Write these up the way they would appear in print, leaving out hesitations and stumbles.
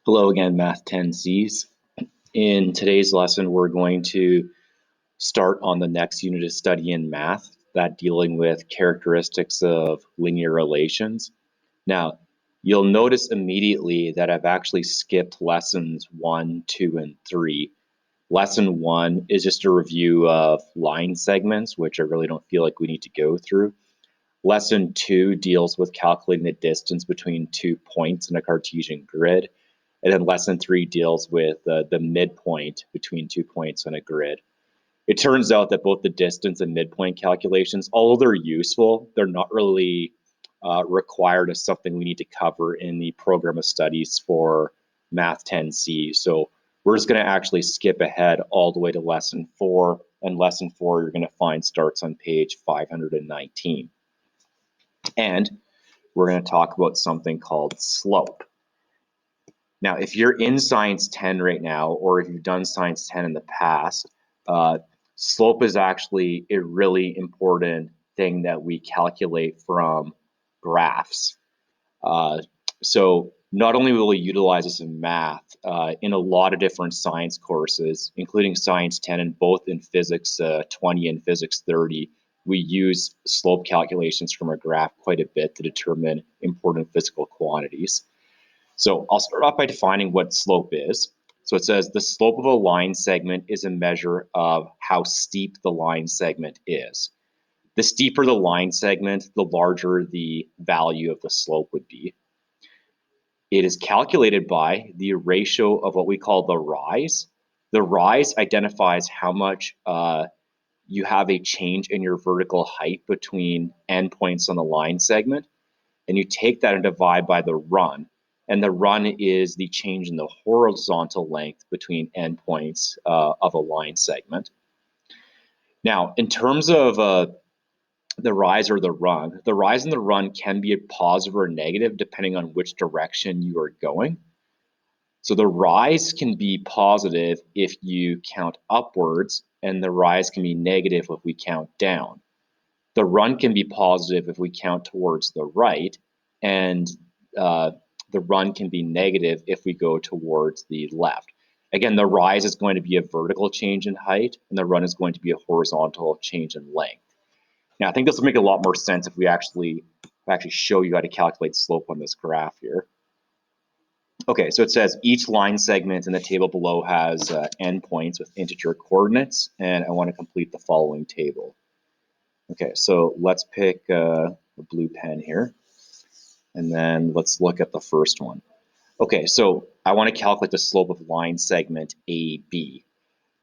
Hello again, Math 10Cs. In today's lesson, we're going to start on the next unit of study in math, that dealing with characteristics of linear relations. Now, you'll notice immediately that I've actually skipped lessons 1, 2, and 3. Lesson 1 is just a review of line segments, which I really don't feel like we need to go through. Lesson 2 deals with calculating the distance between 2 points in a Cartesian grid. And then lesson 3 deals with the midpoint between 2 points on a grid. It turns out that both the distance and midpoint calculations, although they're useful, they're not really required as something we need to cover in the program of studies for Math 10C. So we're just going to actually skip ahead all the way to lesson 4. And lesson 4 you're going to find starts on page 519. And we're going to talk about something called slope. Now, if you're in Science 10 right now, or if you've done Science 10 in the past, slope is actually a really important thing that we calculate from graphs. So not only will we utilize this in math, in a lot of different science courses, including Science 10 and both in Physics 20 and Physics 30, we use slope calculations from a graph quite a bit to determine important physical quantities. So I'll start off by defining what slope is. So it says the slope of a line segment is a measure of how steep the line segment is. The steeper the line segment, the larger the value of the slope would be. It is calculated by the ratio of what we call the rise. The rise identifies how much you have a change in your vertical height between endpoints on the line segment, and you take that and divide by the run. And the run is the change in the horizontal length between endpoints of a line segment. Now, in terms of the rise or the run, the rise and the run can be a positive or negative depending on which direction you are going. So the rise can be positive if you count upwards, and the rise can be negative if we count down. The run can be positive if we count towards the right, and the run can be negative if we go towards the left. Again, the rise is going to be a vertical change in height, and the run is going to be a horizontal change in length. Now, I think this will make a lot more sense if we actually show you how to calculate slope on this graph here. Okay, so it says each line segment in the table below has endpoints with integer coordinates, and I want to complete the following table. Okay, so let's pick a blue pen here. And then let's look at the first one. Okay, so I want to calculate the slope of line segment AB.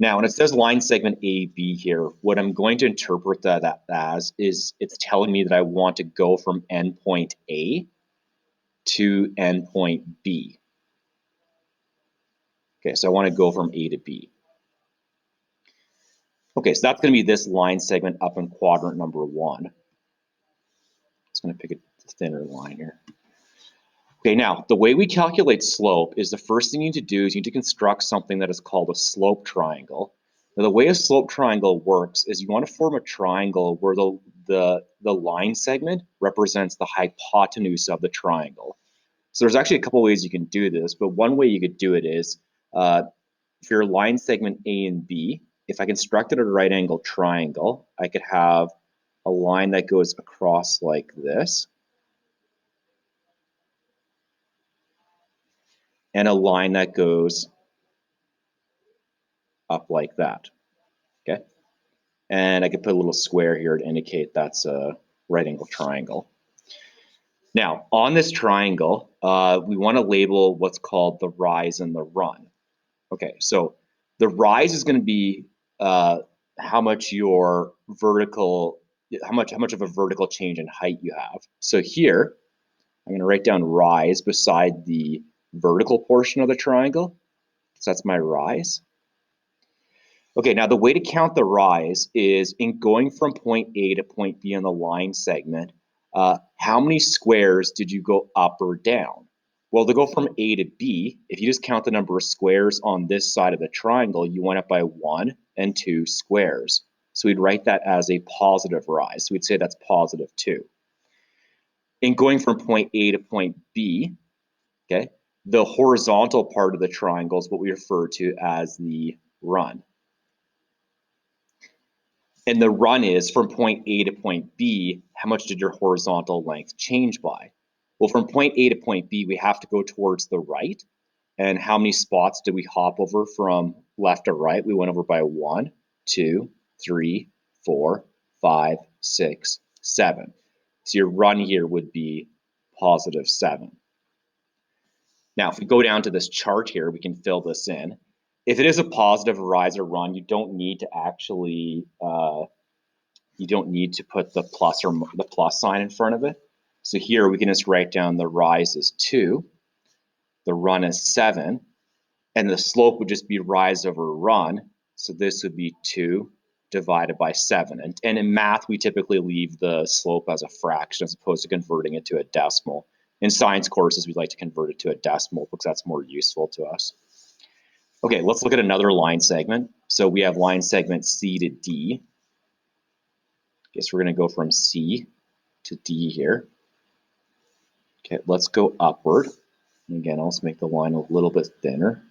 Now, when it says line segment AB here, what I'm going to interpret that as is it's telling me that I want to go from endpoint A to endpoint B. Okay, so I want to go from A to B. Okay, so that's going to be this line segment up in quadrant number 1. Just going to pick a thinner line here. Okay, now the way we calculate slope is the first thing you need to do is you need to construct something that is called a slope triangle. Now the way a slope triangle works is you want to form a triangle where the line segment represents the hypotenuse of the triangle. So there's actually a couple ways you can do this, but one way you could do it is if your line segment A and B, if I constructed a right angle triangle, I could have a line that goes across like this, and a line that goes up like that, okay? And I could put a little square here to indicate that's a right angle triangle. Now, on this triangle, we want to label what's called the rise and the run. Okay, so the rise is going to be how much your vertical, how much of a vertical change in height you have. So here, I'm going to write down rise beside the vertical portion of the triangle. So that's my rise. Okay, now the way to count the rise is in going from point A to point B on the line segment, how many squares did you go up or down? Well, to go from A to B, if you just count the number of squares on this side of the triangle, you went up by 1 and 2 squares. So we'd write that as a positive rise. So we'd say that's positive 2. In going from point A to point B, okay, The horizontal part of the triangle is what we refer to as the run. And the run is from point A to point B, how much did your horizontal length change by? Well, from point A to point B, we have to go towards the right. And how many spots did we hop over from left to right? We went over by 1, 2, 3, 4, 5, 6, 7. So your run here would be +7. Now, if we go down to this chart here, we can fill this in. If it is a positive rise or run, you don't need to actually you don't need to put the plus or the plus sign in front of it. So here we can just write down the rise is 2, the run is 7, and the slope would just be rise over run. So this would be 2 divided by 7. And in math, we typically leave the slope as a fraction as opposed to converting it to a decimal. In science courses, we like to convert it to a decimal because that's more useful to us. Okay, let's look at another line segment. So we have line segment C to D. Guess we're going to go from C to D here. Okay, let's go upward. And again, I'll just make the line a little bit thinner.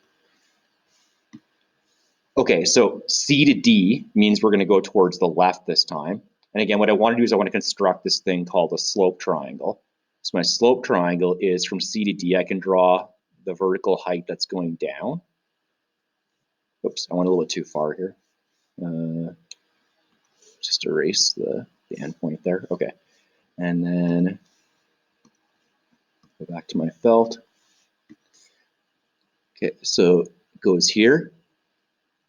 Okay, so C to D means we're going to go towards the left this time. And again, what I want to do is I want to construct this thing called a slope triangle. So my slope triangle is from C to D. I can draw the vertical height that's going down. Oops, I went a little bit too far here. Just erase the endpoint there. Okay, and then go back to my felt. Okay, so it goes here,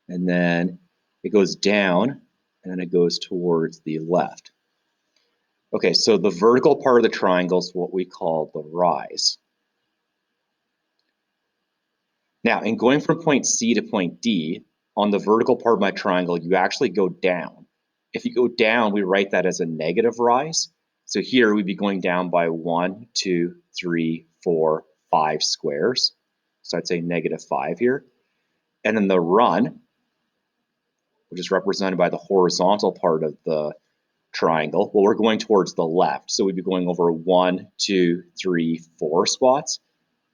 and then it goes down, and then it goes towards the left. Okay, so the vertical part of the triangle is what we call the rise. Now, in going from point C to point D, on the vertical part of my triangle, you actually go down. If you go down, we write that as a negative rise. So here we'd be going down by 1, 2, 3, 4, 5 squares. So I'd say -5 here. And then the run, which is represented by the horizontal part of the triangle, well, we're going towards the left. So we'd be going over 1, 2, 3, 4 spots.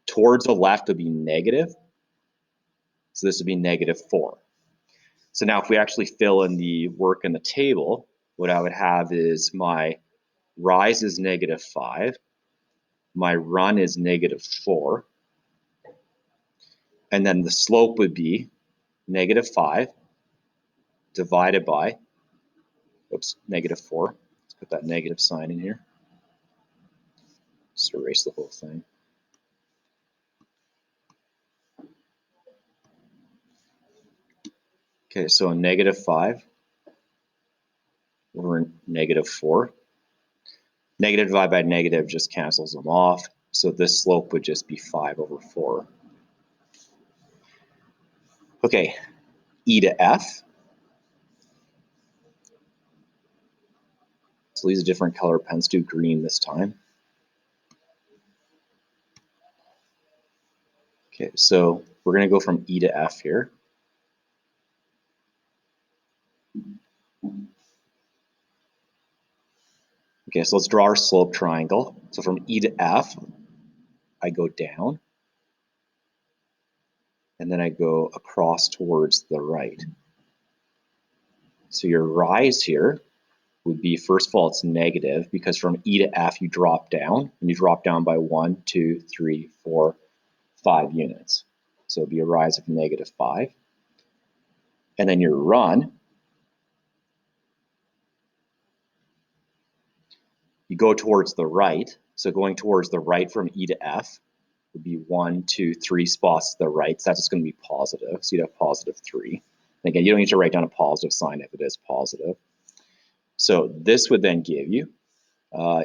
Towards the left would be negative. So this would be -4. So now if we actually fill in the work in the table, what I would have is my rise is -5, my run is -4, and then the slope would be -5 divided by, oops, -4. Let's put that negative sign in here. Just erase the whole thing. Okay, so a -5 over -4. Negative divided by negative just cancels them off. So this slope would just be 5/4. Okay, E to F. So use a different color pen. Let's do green this time. Okay, so we're going to go from E to F here. Okay, so let's draw our slope triangle. So from E to F, I go down, and then I go across towards the right. So your rise here would be, first of all, it's negative because from E to F you drop down, and you drop down by 1, 2, 3, 4, 5 units. So it'd be a rise of -5. And then your run, you go towards the right. So going towards the right from E to F would be 1, 2, 3 spots to the right. So that's just going to be positive. So you'd have +3. And again, you don't need to write down a positive sign if it is positive. So this would then give you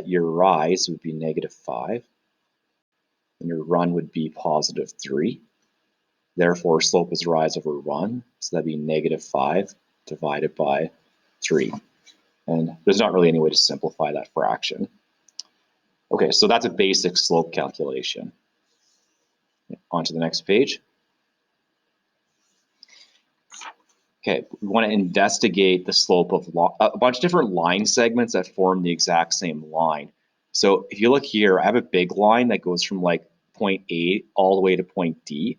your rise would be -5, and your run would be +3. Therefore, slope is rise over run. So that'd be -5 divided by 3. And there's not really any way to simplify that fraction. Okay, so that's a basic slope calculation. On to the next page. Okay, we want to investigate the slope of a bunch of different line segments that form the exact same line. So if you look here, I have a big line that goes from like point A all the way to point D.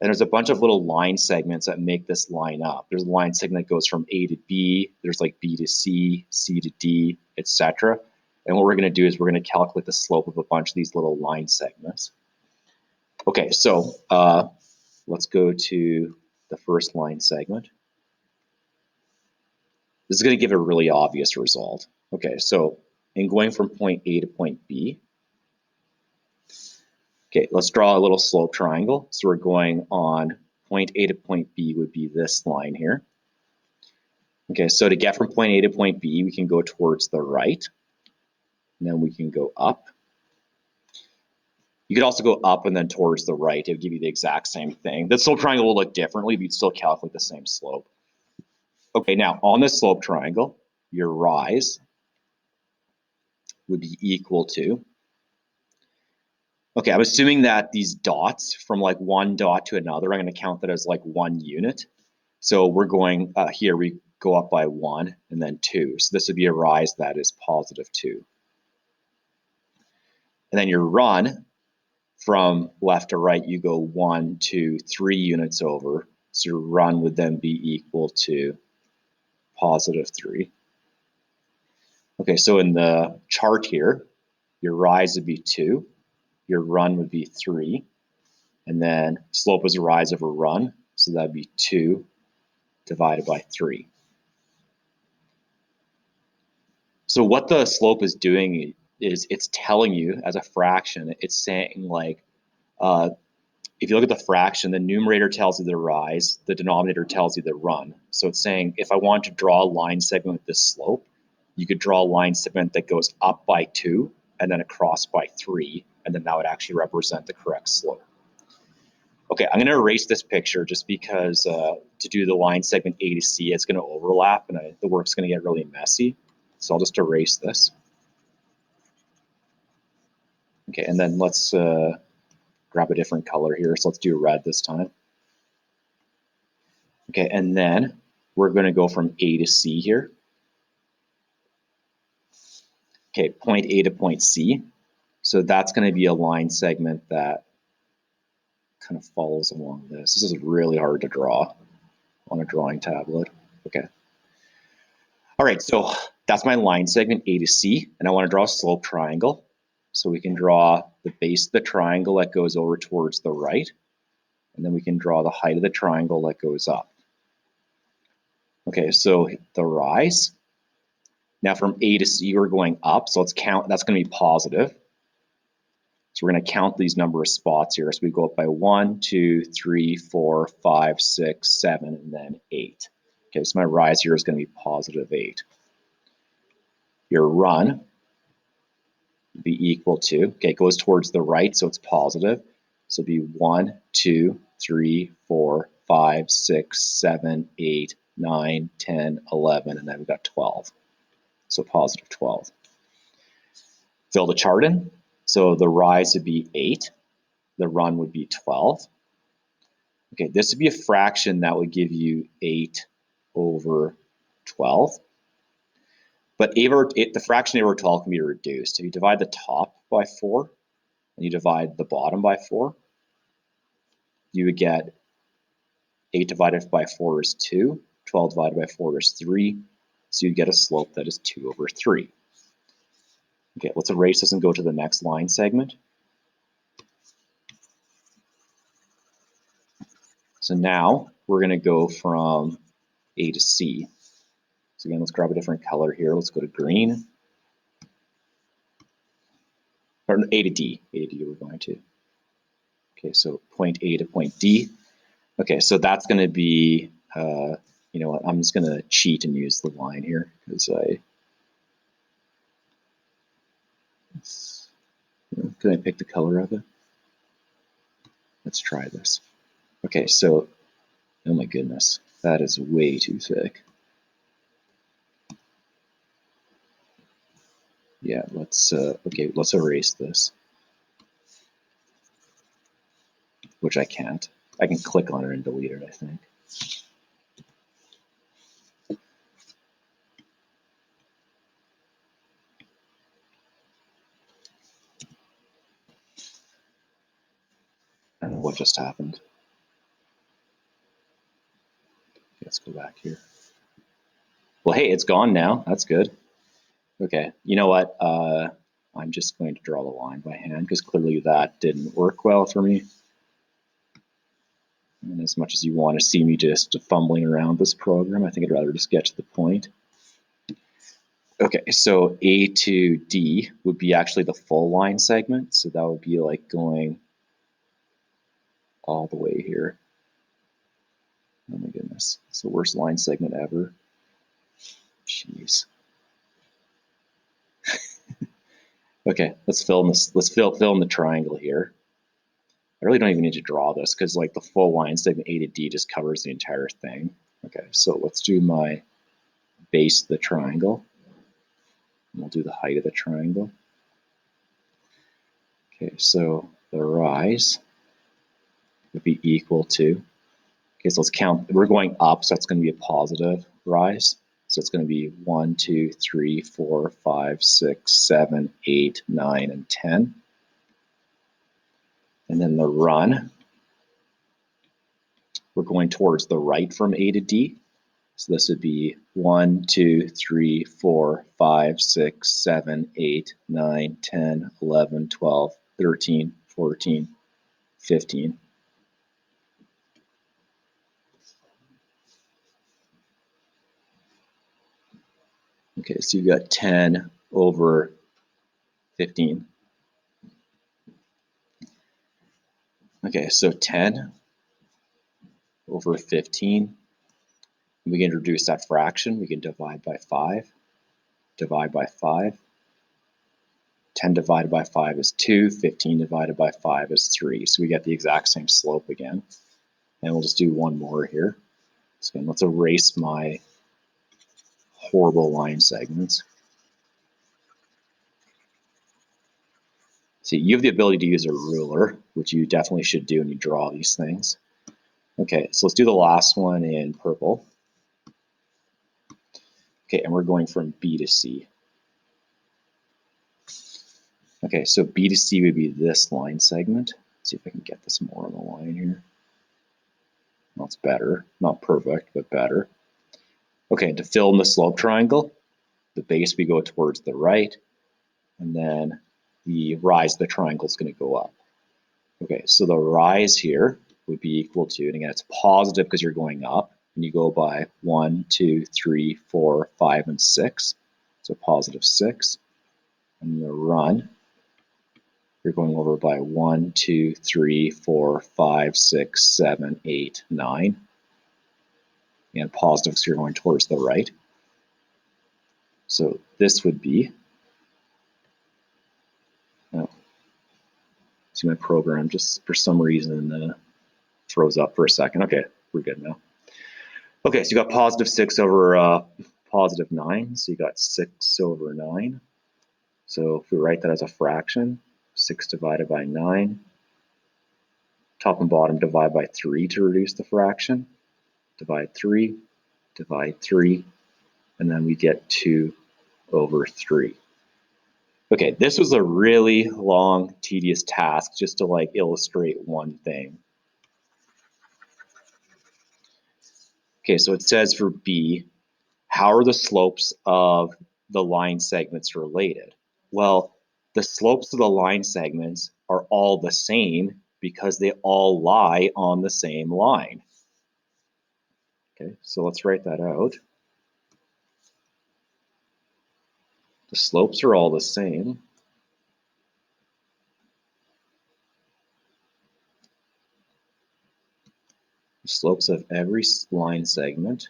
And there's a bunch of little line segments that make this line up. There's a line segment that goes from A to B. There's like B to C, C to D, etc. And what we're going to do is we're going to calculate the slope of a bunch of these little line segments. Okay, so let's go to the first line segment. This is going to give a really obvious result. Okay, so in going from point A to point B, okay, let's draw a little slope triangle. So we're going on point A to point B would be this line here. Okay, so to get from point A to point B, we can go towards the right, and then we can go up. You could also go up and then towards the right. It would give you the exact same thing. The slope triangle will look differently, but you'd still calculate the same slope. Okay, now on this slope triangle, your rise would be equal to, okay, I'm assuming that these dots from like one dot to another, I'm going to count that as like 1 unit. So we're going, here we go up by 1 and then 2. So this would be a rise that is positive 2. And then your run, from left to right, you go 1, 2, 3 units over. So your run would then be equal to positive 3. Okay, so in the chart here, your rise would be 2, your run would be 3, and then slope is a rise over run, so that'd be 2 divided by 3. So what the slope is doing is it's telling you as a fraction, it's saying like, if you look at the fraction, the numerator tells you the rise, the denominator tells you the run. So it's saying if I want to draw a line segment with this slope, you could draw a line segment that goes up by 2 and then across by 3, and then that would actually represent the correct slope. Okay, I'm going to erase this picture just because to do the line segment A to C, it's going to overlap and the work's going to get really messy. So I'll just erase this. Okay, and then let's grab a different color here. So let's do red this time. Okay, and then we're going to go from A to C here. Okay, point A to point C. So that's going to be a line segment that kind of follows along this. This is really hard to draw on a drawing tablet. Okay. All right, so that's my line segment A to C, and I want to draw a slope triangle. So we can draw the base of the triangle that goes over towards the right, and then we can draw the height of the triangle that goes up. Okay, so the rise. Now from A to C, we're going up, so let's count, that's going to be positive. So we're going to count these number of spots here. So we go up by 1, 2, 3, 4, 5, 6, 7, and then 8. Okay, so my rise here is going to be positive 8. Your run would be equal to, okay, it goes towards the right, so it's positive. So it'd be 1, 2, 3, 4, 5, 6, 7, 8, 9, 10, 11, and then we've got 12. So positive 12. Fill the chart in. So the rise would be 8. The run would be 12. Okay, this would be a fraction that would give you 8 over 12. But the fraction 8 over 12 can be reduced. If you divide the top by 4 and you divide the bottom by 4, you would get 8 divided by 4 is 2. 12 divided by 4 is 3. So you'd get a slope that is 2 over 3. Okay, let's erase this and go to the next line segment. So now we're going to go from A to C. So again, let's grab a different color here. Let's go to green. Or A to D. A to D we're going to. Okay, so point A to point D. Okay, so that's going to be, you know what, I'm just going to cheat and use the line here because can I pick the color of it? Let's try this. Okay, so, oh my goodness, that is way too thick. Yeah, let's, okay, let's erase this. Which I can't. I can click on it and delete it, I think. just happened? Let's go back here. Well, hey, it's gone now. That's good. Okay, you know what? I'm just going to draw the line by hand because clearly that didn't work well for me. And as much as you want to see me just fumbling around this program, I think I'd rather just get to the point. Okay, so A to D would be actually the full line segment. So that would be like going all the way here. Oh my goodness, it's the worst line segment ever. Jeez. Okay, let's fill in this. Let's fill in the triangle here. I really don't even need to draw this because like the full line segment A to D just covers the entire thing. Okay, so let's do my base of the triangle. And we'll do the height of the triangle. Okay, so the rise would be equal to, okay, so let's count. We're going up, so that's going to be a positive rise. So it's going to be 1, 2, 3, 4, 5, 6, 7, 8, 9, and 10. And then the run, we're going towards the right from A to D. So this would be 1, 2, 3, 4, 5, 6, 7, 8, 9, 10, 11, 12, 13, 14, 15. Okay, so you've got 10 over 15. Okay, so 10 over 15. We can introduce that fraction. We can divide by 5. Divide by 5. 10 divided by 5 is 2. 15 divided by 5 is 3. So we get the exact same slope again. And we'll just do one more here. So again, let's erase my horrible line segments. See, you have the ability to use a ruler, which you definitely should do when you draw these things. Okay, so let's do the last one in purple. Okay, and we're going from B to C. Okay, so B to C would be this line segment. Let's see if I can get this more on the line here. That's better. Not perfect, but better. Okay, to fill in the slope triangle, the base we go towards the right, and then the rise of the triangle is going to go up. Okay, so the rise here would be equal to, and again, it's positive because you're going up, and you go by 1, 2, 3, 4, 5, and 6. So positive 6. And the run, you're going over by 1, 2, 3, 4, 5, 6, 7, 8, 9. And positive because you're going towards the right. So this would be, oh, see my program just for some reason froze up for a second. Okay, we're good now. Okay, so you got positive 6 over positive 9. So you got 6 over 9. So if we write that as a fraction, 6 divided by 9. Top and bottom divide by 3 to reduce the fraction. Divide 3, divide 3, and then we get 2 over 3. Okay, this was a really long, tedious task just to like illustrate one thing. Okay, so it says for B, how are the slopes of the line segments related? Well, the slopes of the line segments are all the same because they all lie on the same line. Okay, so let's write that out. The slopes are all the same. The slopes of every line segment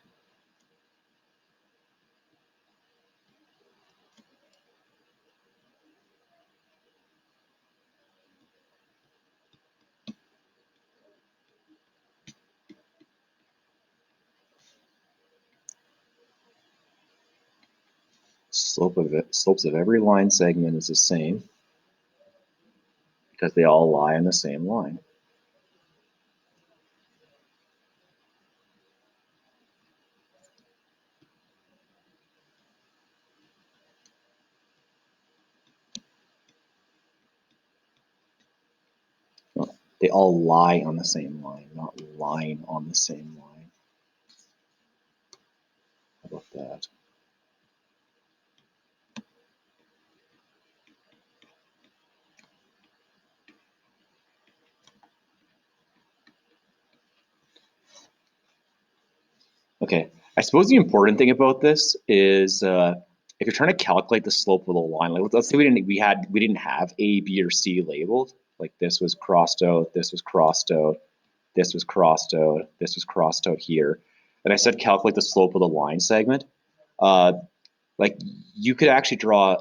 slopes of every line segment is the same because they all lie on the same line. Well, They all lie on the same line, not line on the same line. How about that? Okay, I suppose the important thing about this is if you're trying to calculate the slope of the line, like let's say we didn't have A, B, or C labeled, like this was crossed out, this was crossed out, this was crossed out, this was crossed out here, and I said calculate the slope of the line segment. Like you could actually draw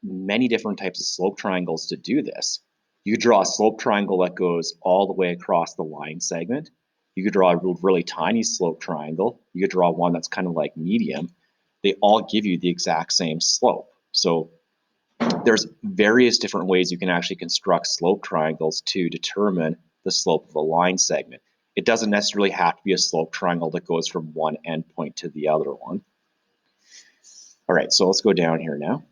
many different types of slope triangles to do this. You could draw a slope triangle that goes all the way across the line segment. You could draw a really tiny slope triangle. You could draw one that's kind of like medium. They all give you the exact same slope. So there's various different ways you can actually construct slope triangles to determine the slope of a line segment. It doesn't necessarily have to be a slope triangle that goes from one endpoint to the other one. All right, so let's go down here now.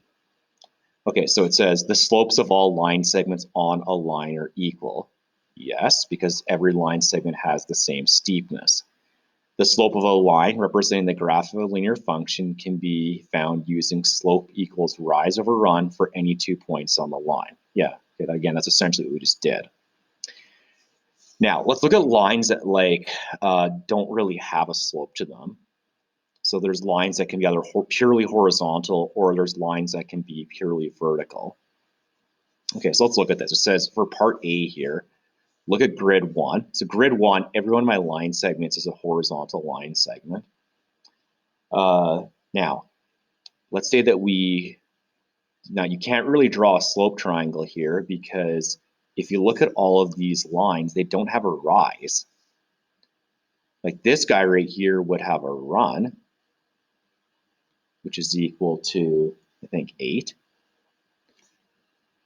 Okay, so it says the slopes of all line segments on a line are equal. Yes, because every line segment has the same steepness. The slope of a line representing the graph of a linear function can be found using slope equals rise over run for any 2 points on the line. Yeah, again, that's essentially what we just did. Now, let's look at lines that don't really have a slope to them. So there's lines that can be either purely horizontal or there's lines that can be purely vertical. Okay, so let's look at this. It says for part A here, look at grid 1. So grid 1, every one of my line segments is a horizontal line segment. Now, let's say that now you can't really draw a slope triangle here because if you look at all of these lines, they don't have a rise. Like this guy right here would have a run, which is equal to, I think, 8.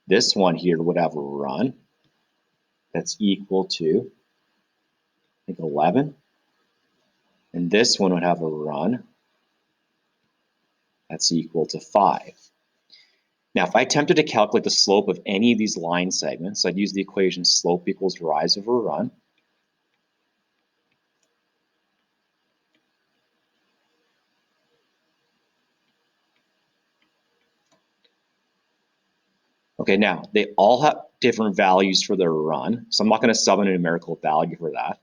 This one here would have a run that's equal to, I think, 11. And this one would have a run that's equal to 5. Now, if I attempted to calculate the slope of any of these line segments, I'd use the equation slope equals rise over run. Okay, now they all have different values for their run, so I'm not going to sub in a numerical value for that.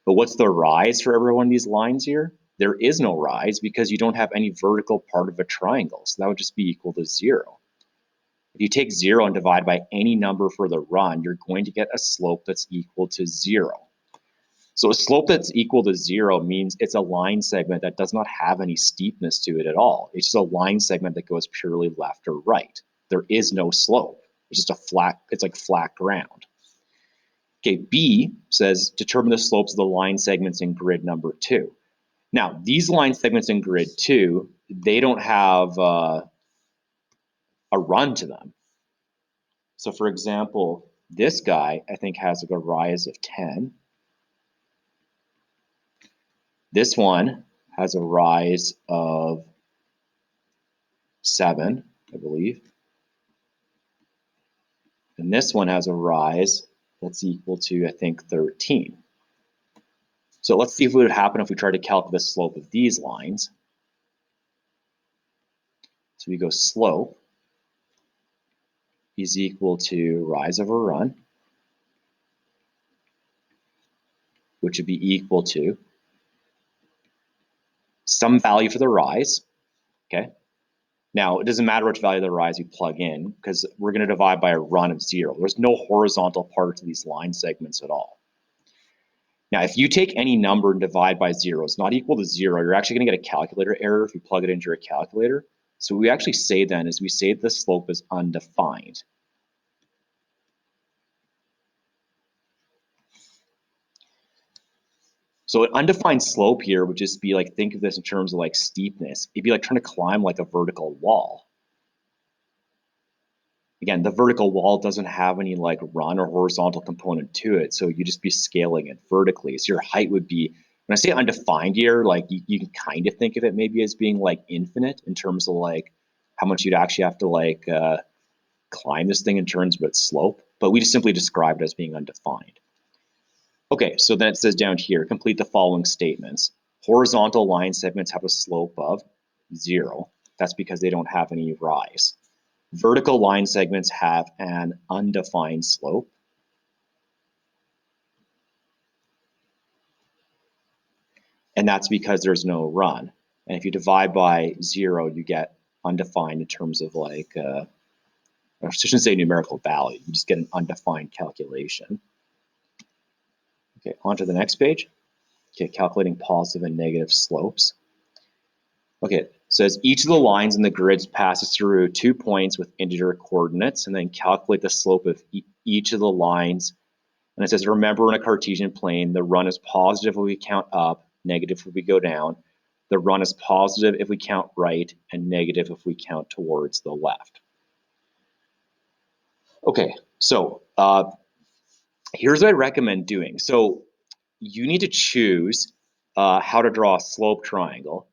But what's the rise for every one of these lines here? There is no rise because you don't have any vertical part of a triangle, so that would just be equal to 0. If you take 0 and divide by any number for the run, you're going to get a slope that's equal to 0. So a slope that's equal to 0 means it's a line segment that does not have any steepness to it at all. It's just a line segment that goes purely left or right. There is no slope. It's just a flat, it's like flat ground. Okay, B says determine the slopes of the line segments in grid number 2. Now, these line segments in grid 2, they don't have a run to them. So for example, this guy, I think, has like a rise of 10. This one has a rise of 7, I believe. And this one has a rise that's equal to, I think, 13. So let's see what would happen if we try to calculate the slope of these lines. So we go slope is equal to rise over run, which would be equal to some value for the rise, okay? Now, it doesn't matter which value of the rise you plug in because we're going to divide by a run of 0. There's no horizontal part to these line segments at all. Now, if you take any number and divide by 0, it's not equal to 0, you're actually going to get a calculator error if you plug it into your calculator. So what we actually say then is we say the slope is undefined. So an undefined slope here would just be like, think of this in terms of like steepness. It'd be like trying to climb like a vertical wall. Again, the vertical wall doesn't have any like run or horizontal component to it, so you just be scaling it vertically. So your height would be, when I say undefined here, like you can kind of think of it maybe as being like infinite in terms of like how much you'd actually have to like climb this thing in terms of its slope, but we just simply describe it as being undefined. Okay, so then it says down here, complete the following statements. Horizontal line segments have a slope of 0. That's because they don't have any rise. Vertical line segments have an undefined slope. And that's because there's no run. And if you divide by 0, you get undefined in terms of like, I shouldn't say numerical value, you just get an undefined calculation. Okay, on to the next page. Okay, calculating positive and negative slopes. Okay, says each of the lines in the grid passes through 2 points with integer coordinates, and then calculate the slope of each of the lines. And it says, remember, in a Cartesian plane, the run is positive if we count up, negative if we go down. The run is positive if we count right, and negative if we count towards the left. Okay, so here's what I recommend doing. So you need to choose how to draw a slope triangle.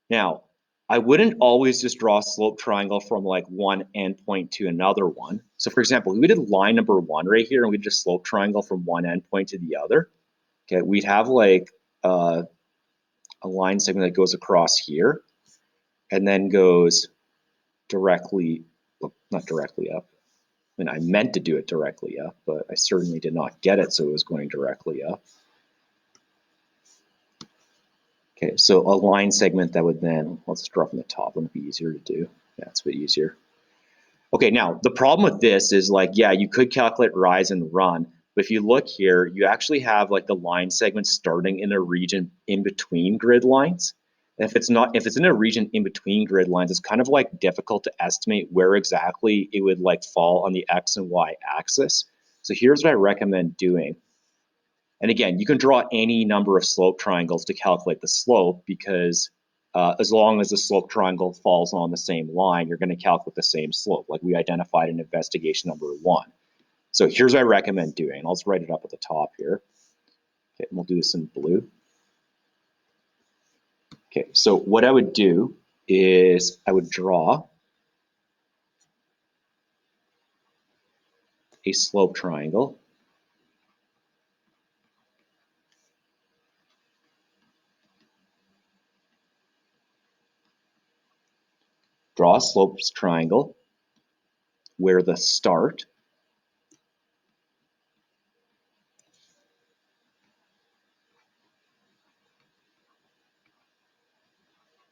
Now, I wouldn't always just draw a slope triangle from like one endpoint to another one. So for example, we did line number 1 right here, and we just slope triangle from one endpoint to the other. Okay, we'd have like a line segment that goes across here and then goes directly, well, not directly up. I mean, I meant to do it directly up, but I certainly did not get it, so it was going directly up. Okay, so a line segment that would then, let's draw from the top, wouldn't it be easier to do? Yeah, it's a bit easier. Okay, now the problem with this is like, yeah, you could calculate rise and run, but if you look here, you actually have like the line segment starting in a region in between grid lines. And if it's in a region in between grid lines, it's kind of like difficult to estimate where exactly it would like fall on the X and Y axis. So here's what I recommend doing. And again, you can draw any number of slope triangles to calculate the slope, because as long as the slope triangle falls on the same line, you're going to calculate the same slope, like we identified in investigation number 1. So here's what I recommend doing. I'll just write it up at the top here. Okay, and we'll do this in blue. Okay, so what I would do is I would draw a slope triangle. Draw a slopes triangle where the start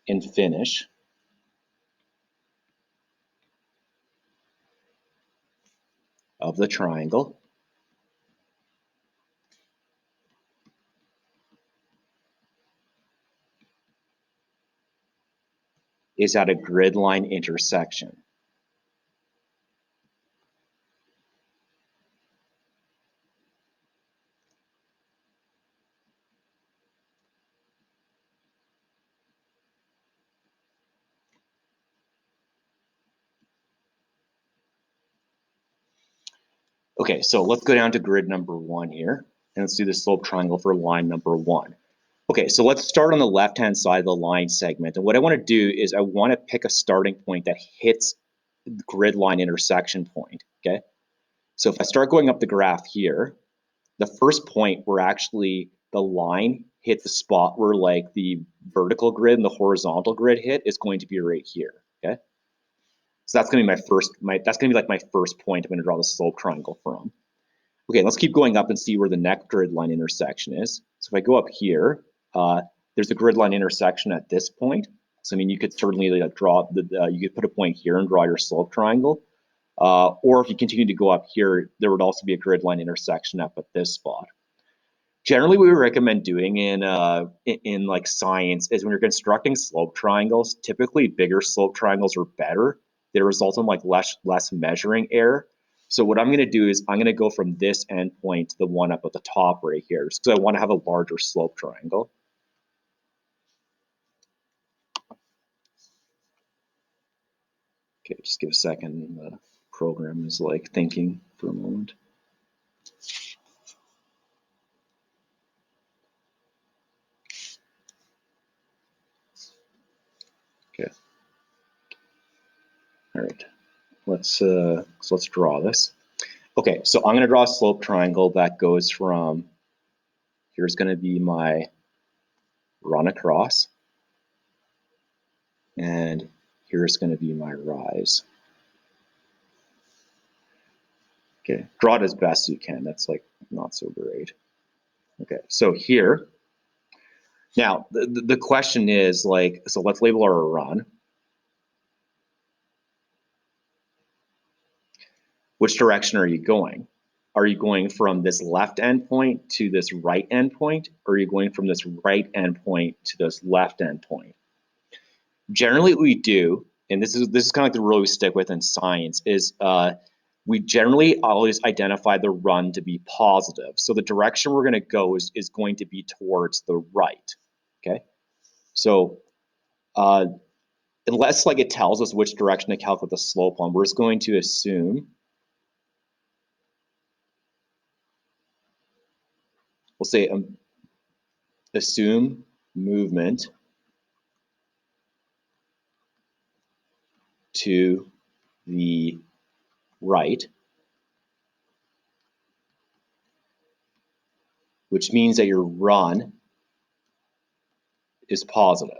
and finish of the triangle is at a grid line intersection. Okay, so let's go down to grid number 1 here, and let's do the slope triangle for line number 1. Okay, so let's start on the left-hand side of the line segment. And what I want to do is I want to pick a starting point that hits the grid line intersection point, okay? So if I start going up the graph here, the first point where actually the line hit the spot where like the vertical grid and the horizontal grid hit is going to be right here, okay? So that's going to be that's going to be like my first point I'm going to draw the slope triangle from. Okay, let's keep going up and see where the next grid line intersection is. So if I go up here, there's a grid line intersection at this point. So I mean, you could certainly like draw you could put a point here and draw your slope triangle. Or if you continue to go up here, there would also be a grid line intersection up at this spot. Generally, what we recommend doing in like science is when you're constructing slope triangles, typically bigger slope triangles are better. They result in like less measuring error. So what I'm going to do is I'm going to go from this endpoint to the one up at the top right here, just because I want to have a larger slope triangle. Okay, just give a second. The program is like thinking for a moment. Okay. All right. So let's draw this. Okay, so I'm going to draw a slope triangle that goes from Here's going to be my run across. And here's going to be my rise. Okay, draw it as best you can. That's like not so great. Okay, so here, now the question is like, so let's label our run. Which direction are you going? Are you going from this left endpoint to this right endpoint? Or are you going from this right endpoint to this left endpoint? Generally, what we do, and this is kind of like the rule we stick with in science, is we generally always identify the run to be positive. So the direction we're going to go is going to be towards the right. Okay, so unless like it tells us which direction to calculate the slope on, we're just going to assume. We'll say assume movement to the right, which means that your run is positive.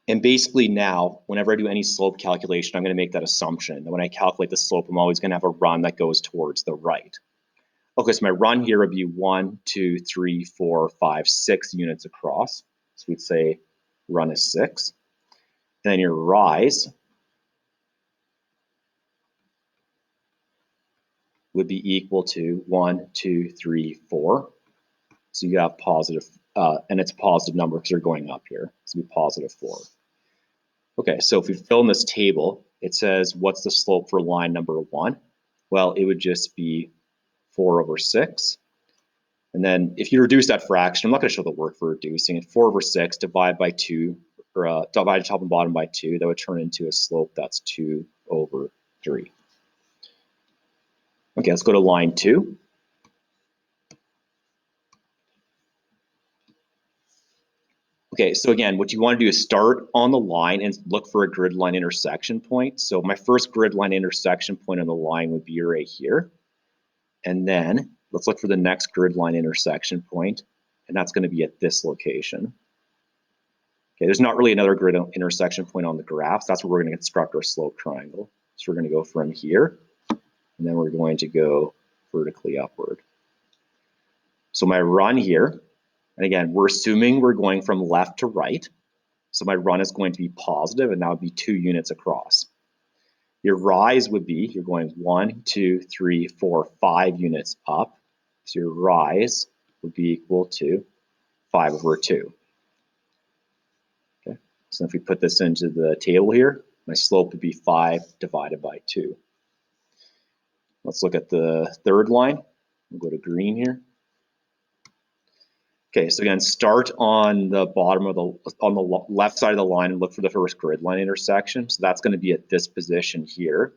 And basically now, whenever I do any slope calculation, I'm going to make that assumption that when I calculate the slope, I'm always going to have a run that goes towards the right. Okay, so my run here would be 1, 2, 3, 4, 5, 6 units across. So we'd say run is 6. And then your rise would be equal to 1, 2, 3, 4. So you have positive, and it's a positive number because you're going up here. So it'd be positive 4. Okay, so if we fill in this table, it says what's the slope for line number 1? Well, it would just be 4 over 6. And then if you reduce that fraction, I'm not going to show the work for reducing it, 4 over 6 divided by 2, or divide top and bottom by 2, that would turn into a slope that's 2 over 3. Okay, let's go to line 2. Okay, so again, what you want to do is start on the line and look for a grid line intersection point. So my first grid line intersection point on the line would be right here. And then let's look for the next grid line intersection point, and that's going to be at this location. Okay, there's not really another grid intersection point on the graph, so that's where we're going to construct our slope triangle. So we're going to go from here, and then we're going to go vertically upward. So my run here, and again, we're assuming we're going from left to right. So my run is going to be positive, and that would be 2 units across. Your rise would be, you're going 1, 2, 3, 4, 5 units up. So your rise would be equal to 5 over 2. Okay, so if we put this into the table here, my slope would be 5 divided by 2. Let's look at the third line. We'll go to green here. Okay, so again, start on the bottom of on the left side of the line and look for the first grid line intersection. So that's going to be at this position here.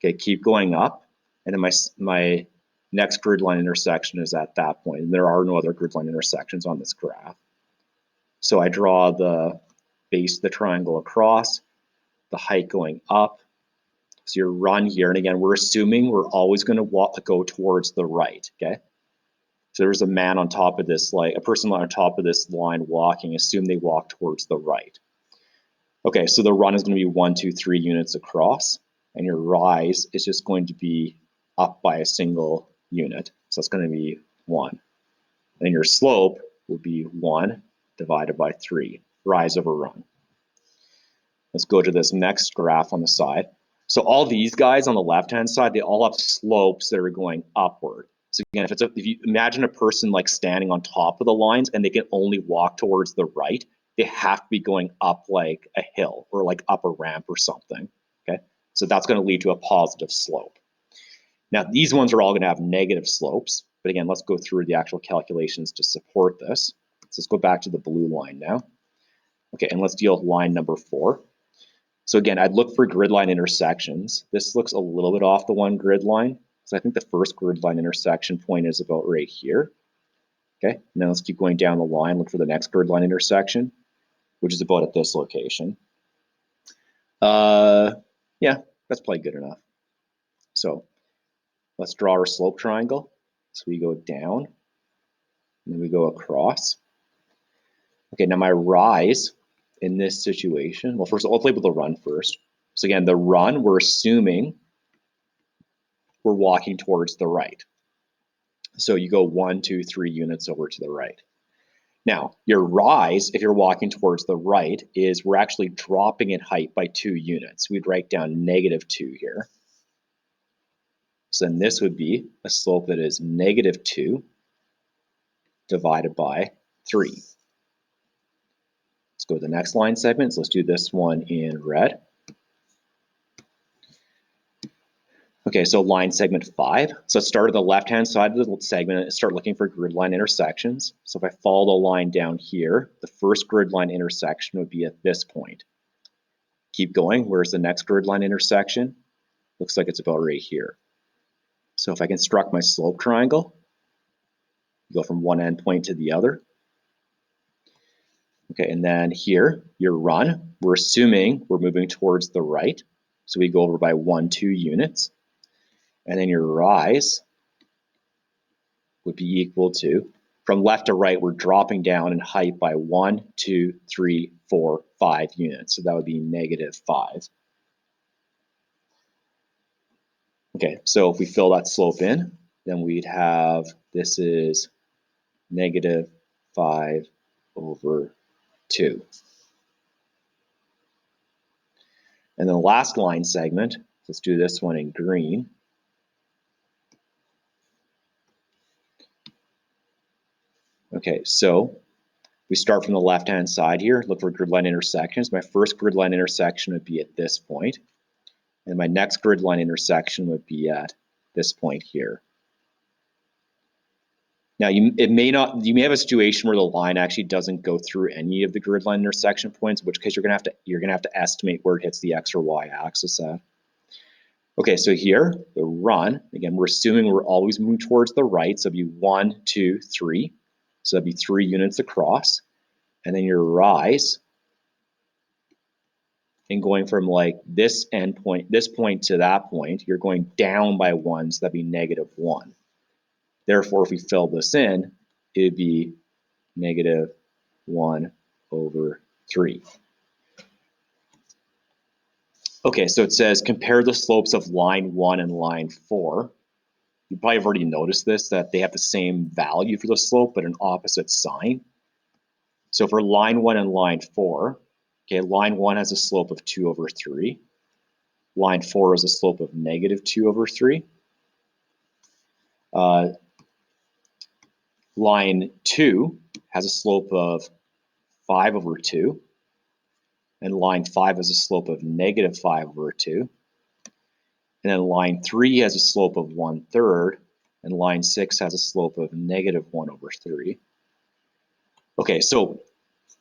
Okay, keep going up, and then my next grid line intersection is at that point. And there are no other grid line intersections on this graph. So I draw the base of the triangle across, the height going up. So your run here, and again, we're assuming we're always going to go towards the right. Okay. So there's a man on top of this, like a person on top of this line walking, assume they walk towards the right. Okay, so the run is going to be 1, 2, 3 units across, and your rise is just going to be up by a single unit. So it's going to be 1. And your slope will be 1 divided by 3, rise over run. Let's go to this next graph on the side. So all these guys on the left-hand side, they all have slopes that are going upward. So again, if you imagine a person like standing on top of the lines and they can only walk towards the right, they have to be going up like a hill or like up a ramp or something. Okay, so that's going to lead to a positive slope. Now these ones are all going to have negative slopes, but again, let's go through the actual calculations to support this. So let's go back to the blue line now. Okay, and let's deal with line number 4. So again, I'd look for grid line intersections. This looks a little bit off the one grid line. So I think the first grid line intersection point is about right here. Okay, now let's keep going down the line, look for the next grid line intersection, which is about at this location. Yeah, that's probably good enough. So Let's draw our slope triangle. So we go down, and then we go across. Okay, now my rise in this situation, well, first let's label the run first. So again, the run, we're assuming we're walking towards the right. So you go 1, 2, 3 units over to the right. Now, your rise, if you're walking towards the right, is we're actually dropping in height by 2 units. We'd write down -2 here. So then this would be a slope that is -2 divided by 3. Let's go to the next line segment. So let's do this one in red. Okay, so line segment 5. So let's start at the left-hand side of the segment and start looking for grid line intersections. So if I follow the line down here, the first grid line intersection would be at this point. Keep going. Where's the next grid line intersection? Looks like it's about right here. So if I construct my slope triangle, go from one endpoint to the other. Okay, and then here, your run, we're assuming we're moving towards the right. So we go over by 1, 2 units. And then your rise would be equal to, from left to right, we're dropping down in height by 1, 2, 3, 4, 5 units. So that would be -5. Okay, so if we fill that slope in, then we'd have, this is -5 over 2. And then the last line segment, let's do this one in green. Okay, so we start from the left-hand side here, look for grid line intersections. My first grid line intersection would be at this point, and my next grid line intersection would be at this point here. Now, you may have a situation where the line actually doesn't go through any of the grid line intersection points, in which case you're gonna have to estimate where it hits the X or Y axis at. Okay, so here, the run, again, we're assuming we're always moving towards the right, so it'd be 1, 2, 3. So that'd be 3 units across. And then your rise, and going from like this endpoint, this point to that point, you're going down by 1, so that'd be -1. Therefore, if we fill this in, it'd be -1 over 3. Okay, so it says compare the slopes of line 1 and line 4. You probably have already noticed this, that they have the same value for the slope, but an opposite sign. So for line 1 and line 4, okay, line 1 has a slope of 2 over 3. Line 4 has a slope of -2 over 3. Line 2 has a slope of 5 over 2. And line 5 has a slope of -5 over 2. And then line 3 has a slope of 1/3, and line 6 has a slope of -1 over 3. Okay, so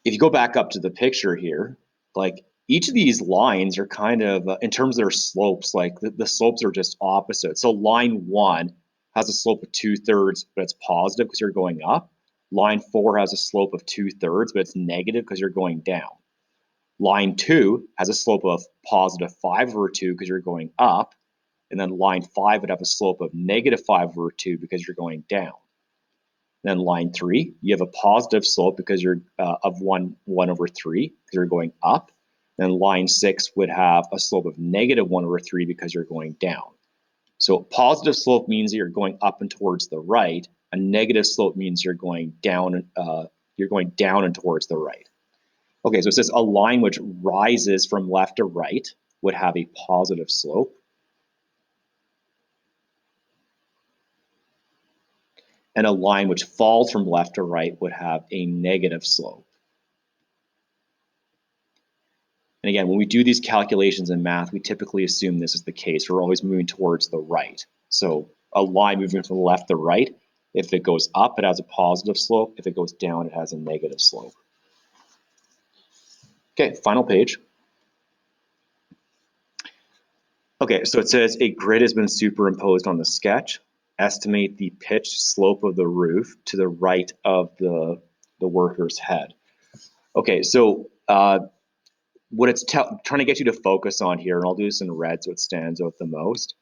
if you go back up to the picture here, like each of these lines are kind of, in terms of their slopes, like the slopes are just opposite. So line 1 has a slope of 2/3, but it's positive because you're going up. Line 4 has a slope of 2/3, but it's negative because you're going down. Line 2 has a slope of +5 over 2 because you're going up. And then line 5 would have a slope of -5 over 2 because you're going down. Then line 3, you have a positive slope because you're of 1 over 3 because you're going up. Then line 6 would have a slope of -1 over 3 because you're going down. So positive slope means that you're going up and towards the right. A negative slope means you're going down and towards the right. Okay, so it says a line which rises from left to right would have a positive slope. And a line which falls from left to right would have a negative slope. And again, when we do these calculations in math, we typically assume this is the case. We're always moving towards the right. So a line moving from left to right, if it goes up, it has a positive slope. If it goes down, it has a negative slope. Okay, final page. Okay, so it says a grid has been superimposed on the sketch. Estimate the pitched slope of the roof to the right of the worker's head. Okay, so what it's trying to get you to focus on here, and I'll do this in red so it stands out the most,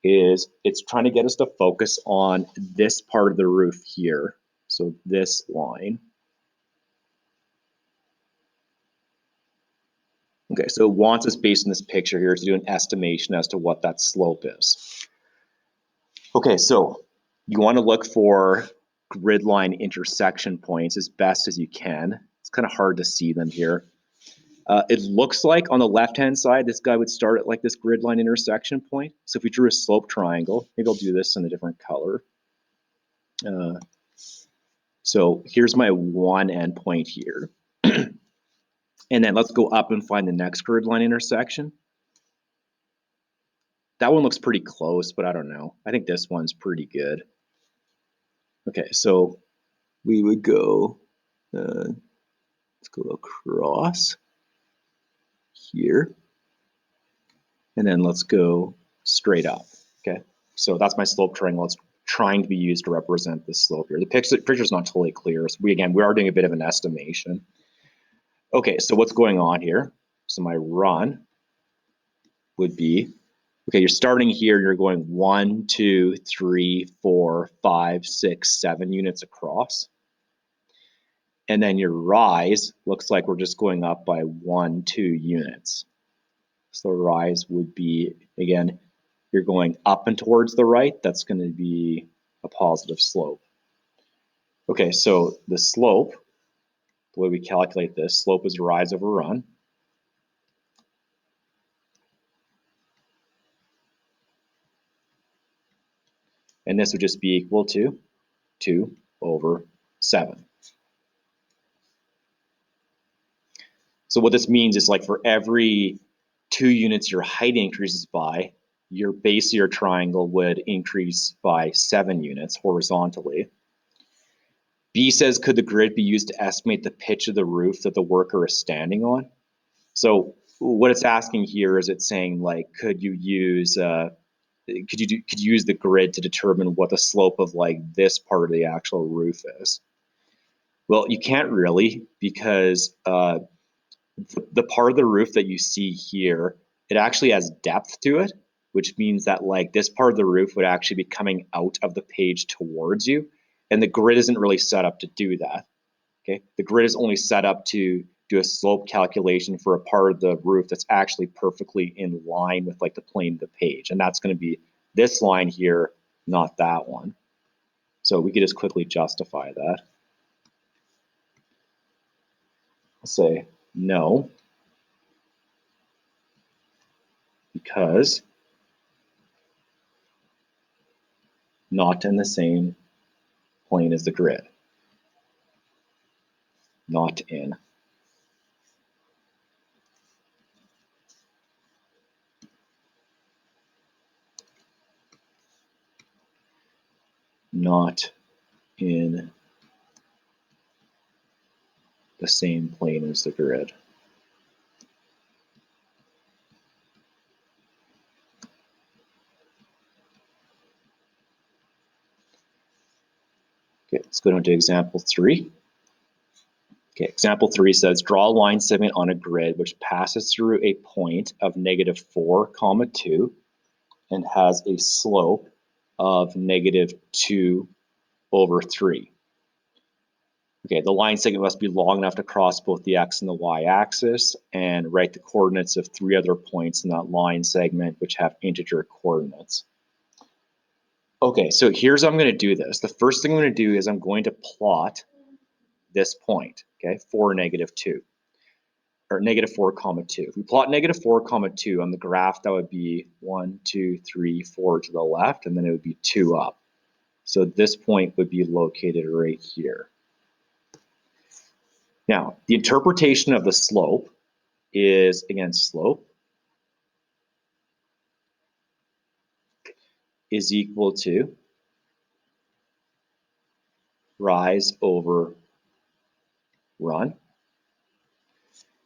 is it's trying to get us to focus on this part of the roof here. So this line. Okay, so it wants us based on this picture here to do an estimation as to what that slope is. Okay, so you want to look for grid line intersection points as best as you can. It's kind of hard to see them here. It looks like on the left-hand side, this guy would start at like this grid line intersection point. So if we drew a slope triangle, maybe I'll do this in a different color. So here's my one endpoint here. And then let's go up and find the next grid line intersection. That one looks pretty close, but I don't know. I think this one's pretty good. Okay, so we would go, let's go across here. And then let's go straight up, okay? So that's my slope triangle. It's trying to be used to represent the slope here. The picture's not totally clear. So we are doing a bit of an estimation. Okay, so what's going on here? So my run would be, okay, you're starting here, you're going 1, 2, 3, 4, 5, 6, 7 units across. And then your rise looks like we're just going up by 1, 2 units. So rise would be, again, you're going up and towards the right, that's going to be a positive slope. Okay, so the slope, the way we calculate this, slope is rise over run. And this would just be equal to 2 over 7. So what this means is like for every 2 units your height increases by, your base of your triangle would increase by 7 units horizontally. B says, could the grid be used to estimate the pitch of the roof that the worker is standing on? So what it's asking here is it's saying like, could you use the grid to determine what the slope of like this part of the actual roof is? Well, you can't really, because the part of the roof that you see here, it actually has depth to it, which means that like this part of the roof would actually be coming out of the page towards you. And the grid isn't really set up to do that. Okay, the grid is only set up to do a slope calculation for a part of the roof that's actually perfectly in line with like the plane of the page. And that's going to be this line here, not that one. So we could just quickly justify that. I'll say no, because not in the same plane as the grid. Not in. Not in the same plane as the grid. Okay, let's go down to example 3. Okay, example 3 says, draw a line segment on a grid which passes through a point of -4, 2 and has a slope of -2 over 3. Okay, the line segment must be long enough to cross both the x and the y axis and write the coordinates of 3 other points in that line segment which have integer coordinates. Okay, so here's how I'm going to do this. The first thing I'm going to do is I'm going to plot this point, okay, 4, -2, or -4, 2. If we plot -4, 2 on the graph, that would be 1, 2, 3, 4 to the left, and then it would be 2 up. So this point would be located right here. Now, the interpretation of the slope is, again, slope is equal to rise over run.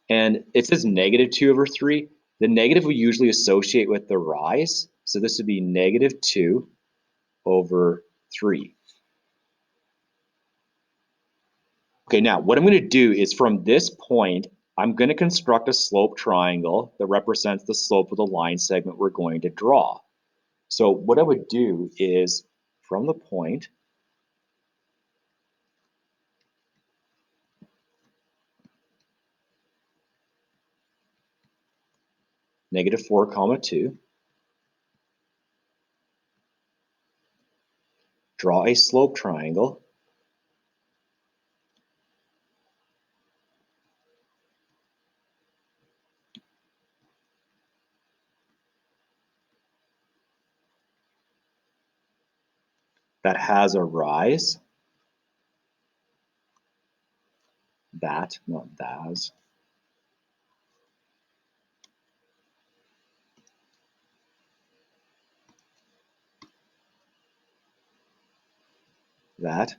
And it says -2 over 3. The negative we usually associate with the rise. So this would be -2 over 3. Okay, now what I'm going to do is from this point, I'm going to construct a slope triangle that represents the slope of the line segment we're going to draw. So what I would do is from the point -4, comma 2, draw a slope triangle that has a rise, that, not thas, that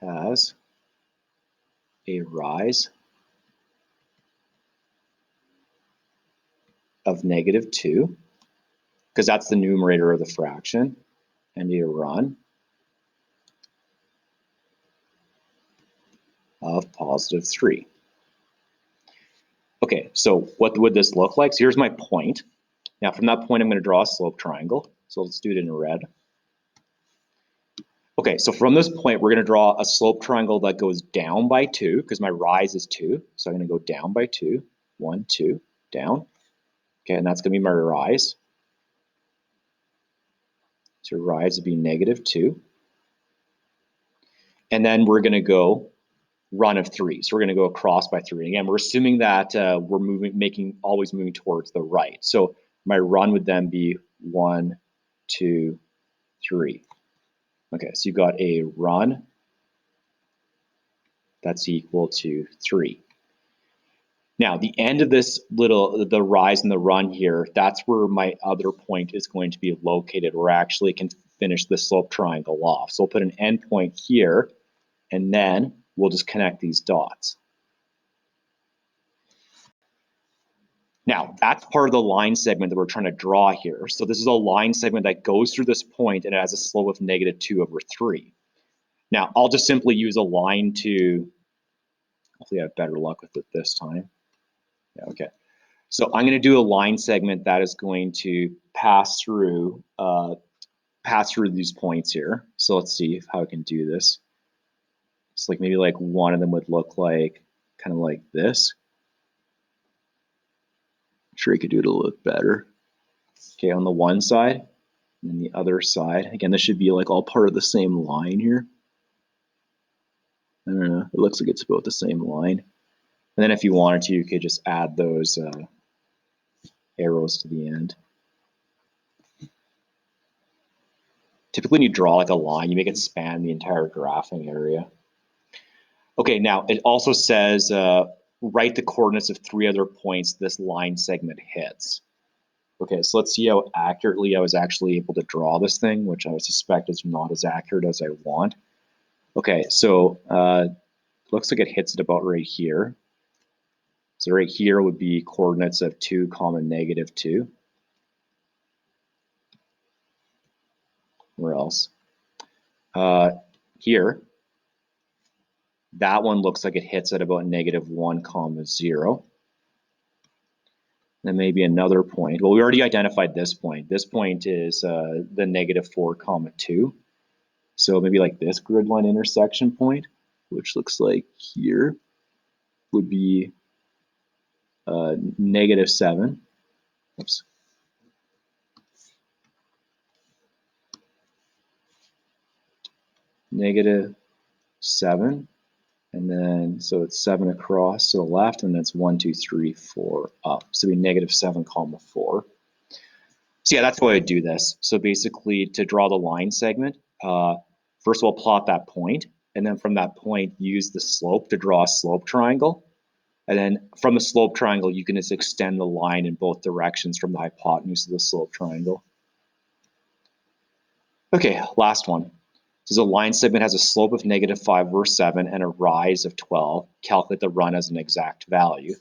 has a rise of -2, because that's the numerator of the fraction, and a run of +3. Okay, so what would this look like? So here's my point. Now from that point, I'm going to draw a slope triangle. So let's do it in red. Okay, so from this point, we're going to draw a slope triangle that goes down by 2, because my rise is 2. So I'm going to go down by 2, 1, 2, down. Okay, and that's going to be my rise. So rise would be -2. And then we're going to go run of 3. So we're going to go across by 3. Again, we're assuming that we're always moving towards the right. So my run would then be 1, 2, 3. Okay, so you've got a run that's equal to 3. Now, the end of this the rise and the run here, that's where my other point is going to be located, where I actually can finish the slope triangle off. So I'll put an endpoint here, and then we'll just connect these dots. Now, that's part of the line segment that we're trying to draw here. So this is a line segment that goes through this point and it has a slope of -2/3. Now, I'll just simply use a line to, hopefully I have better luck with it this time. Yeah, okay. So I'm going to do a line segment that is going to pass through these points here. So let's see how I can do this. It's like maybe like one of them would look like kind of like this. I'm sure you could do it a little bit better. Okay, on the one side, and then the other side. Again, this should be like all part of the same line here. I don't know. It looks like it's about the same line. And then if you wanted to, you could just add those arrows to the end. Typically, when you draw like a line, you make it span the entire graphing area. Okay, now it also says write the coordinates of 3 other points this line segment hits. Okay, so let's see how accurately I was actually able to draw this thing, which I would suspect is not as accurate as I want. Okay, so looks like it hits it about right here. So right here would be coordinates of 2, -2. Where else? Here, that one looks like it hits at about -1, 0. Then maybe another point. Well, we already identified this point. This point is the -4, 2. So maybe like this grid line intersection point, which looks like here, would be -7. Oops. -7. And then, so it's 7 across to the left, and that's 1, 2, 3, 4 up. So it'd be -7, 4. So yeah, that's why I do this. So basically, to draw the line segment, first of all, plot that point, and then from that point, use the slope to draw a slope triangle. And then from the slope triangle, you can just extend the line in both directions from the hypotenuse of the slope triangle. Okay, last one. So the line segment has a slope of -5/7 and a rise of 12. Calculate the run as an exact value.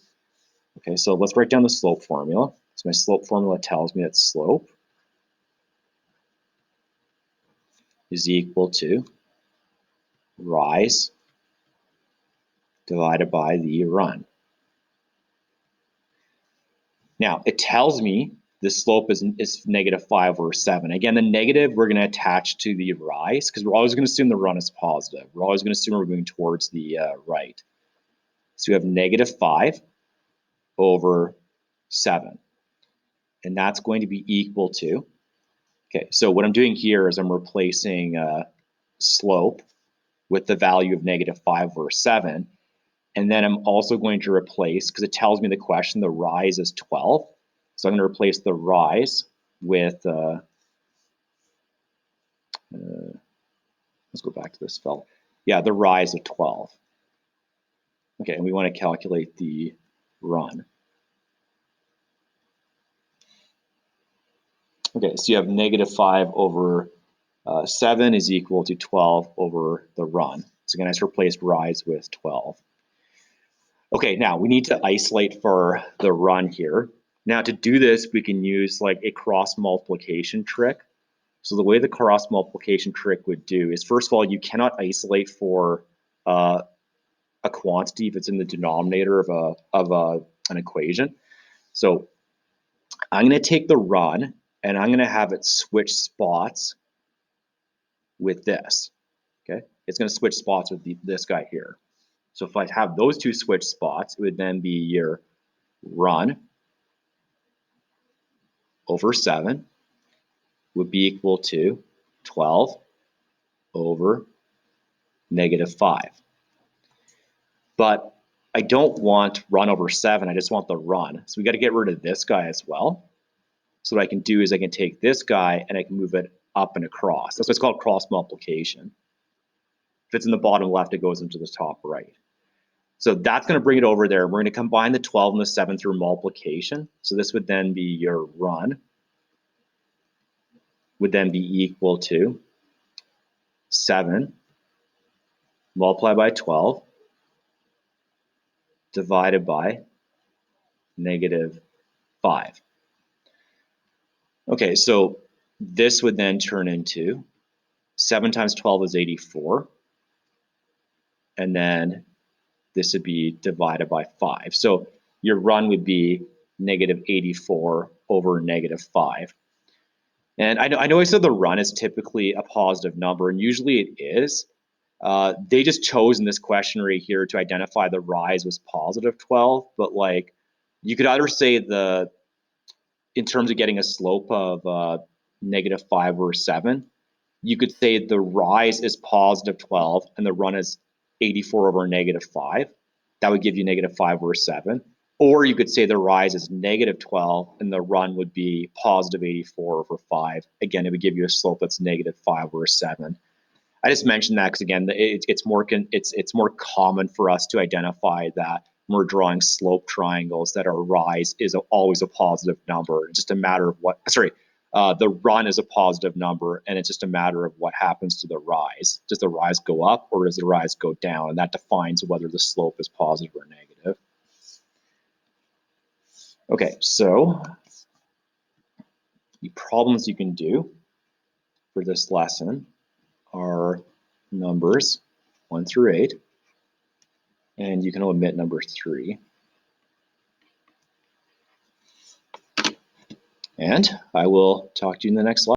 Okay, so let's write down the slope formula. So my slope formula tells me that slope is equal to rise divided by the run. Now, it tells me the slope is -5 over 7. Again, the negative we're going to attach to the rise because we're always going to assume the run is positive. We're always going to assume we're moving towards the right. So we have -5 over 7. And that's going to be equal to, okay, so what I'm doing here is I'm replacing slope with the value of -5 over 7. And then I'm also going to replace, because it tells me in the question the rise is 12. So I'm going to replace the rise with, let's go back to this felt. Yeah, the rise of 12. Okay, and we want to calculate the run. Okay, so you have -5 over 7 is equal to 12 over the run. So again, I just replaced rise with 12. Okay, now we need to isolate for the run here. Now to do this, we can use like a cross multiplication trick. So the way the cross multiplication trick would do is, first of all, you cannot isolate for a quantity if it's in the denominator of an equation. So I'm going to take the run and I'm going to have it switch spots with this. Okay, it's going to switch spots with this guy here. So if I have those two switch spots, it would then be your run over 7 would be equal to 12 over -5. But I don't want run over 7, I just want the run. So we got to get rid of this guy as well. So what I can do is I can take this guy and I can move it up and across. That's what's called cross multiplication. If it's in the bottom left, it goes into the top right. So that's going to bring it over there. We're going to combine the 12 and the 7 through multiplication. So this would then be your run would then be equal to 7 multiplied by 12 divided by -5. Okay, so this would then turn into 7 times 12 is 84. And then this would be divided by 5. So your run would be -84 over -5. And I know I said the run is typically a positive number, and usually it is. They just chose in this question right here to identify the rise was positive 12, but like you could either say in terms of getting a slope of -5 or 7, you could say the rise is positive 12 and the run is 84 over -5. That would give you -5 over 7. Or you could say the rise is -12 and the run would be positive 84 over 5. Again, it would give you a slope that's -5 over 7. I just mentioned that because again, it's more common for us to identify that when we're drawing slope triangles that our rise is always a positive number. It's just a matter of what. Sorry, the run is a positive number, and it's just a matter of what happens to the rise. Does the rise go up or does the rise go down? And that defines whether the slope is positive or negative. Okay, so the problems you can do for this lesson are numbers 1 through 8, and you can omit number 3. And I will talk to you in the next slide.